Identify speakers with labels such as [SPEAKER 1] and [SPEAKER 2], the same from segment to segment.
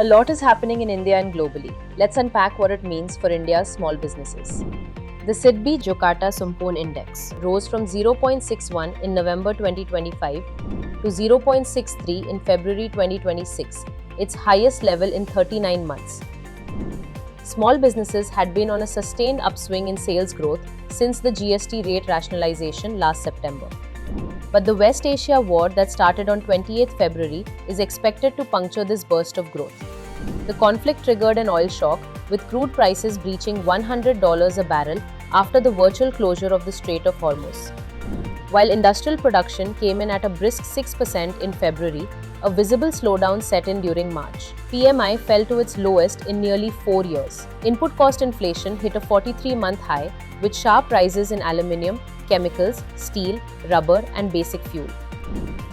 [SPEAKER 1] A lot is happening in India and globally. Let's unpack what it means for India's small businesses. The SIDBI Jakarta Sumpon Index rose from 0.61 in November 2025 to 0.63 in February 2026, its highest level in 39 months. Small businesses had been on a sustained upswing in sales growth since the GST rate rationalization last September. But the West Asia war that started on 28th February is expected to puncture this burst of growth. The conflict triggered an oil shock, with crude prices breaching $100 a barrel after the virtual closure of the Strait of Hormuz. While industrial production came in at a brisk 6% in February, a visible slowdown set in during March. PMI fell to its lowest in nearly 4 years. Input cost inflation hit a 43-month high, with sharp rises in aluminium, chemicals, steel, rubber, and basic fuel.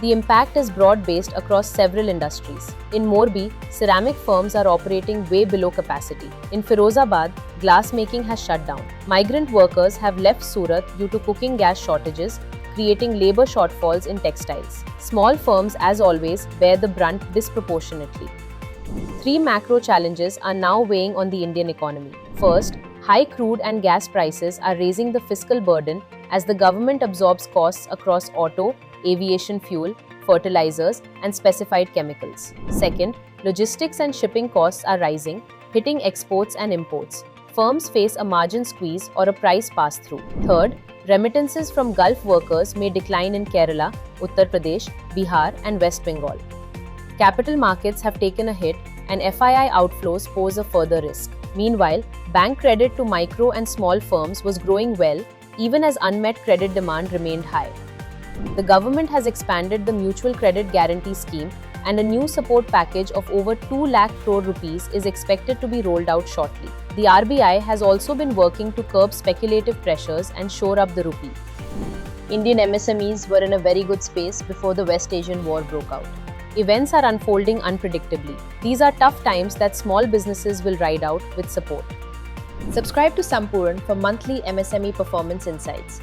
[SPEAKER 1] The impact is broad-based across several industries. In Morbi, ceramic firms are operating way below capacity. In Firozabad, glass making has shut down. Migrant workers have left Surat due to cooking gas shortages, creating labor shortfalls in textiles. Small firms, as always, bear the brunt disproportionately. Three macro challenges are now weighing on the Indian economy. First, high crude and gas prices are raising the fiscal burden as the government absorbs costs across auto, aviation fuel, fertilizers, and specified chemicals. Second, logistics and shipping costs are rising, hitting exports and imports. Firms face a margin squeeze or a price pass-through. Third, remittances from Gulf workers may decline in Kerala, Uttar Pradesh, Bihar, and West Bengal. Capital markets have taken a hit, and FII outflows pose a further risk. Meanwhile, bank credit to micro and small firms was growing well, even as unmet credit demand remained high. The government has expanded the Mutual Credit Guarantee Scheme, and a new support package of over 2 lakh crore rupees is expected to be rolled out shortly. The RBI has also been working to curb speculative pressures and shore up the rupee. Indian MSMEs were in a very good space before the West Asian war broke out. Events are unfolding unpredictably. These are tough times that small businesses will ride out with support. Subscribe to Sampuran for monthly MSME performance insights.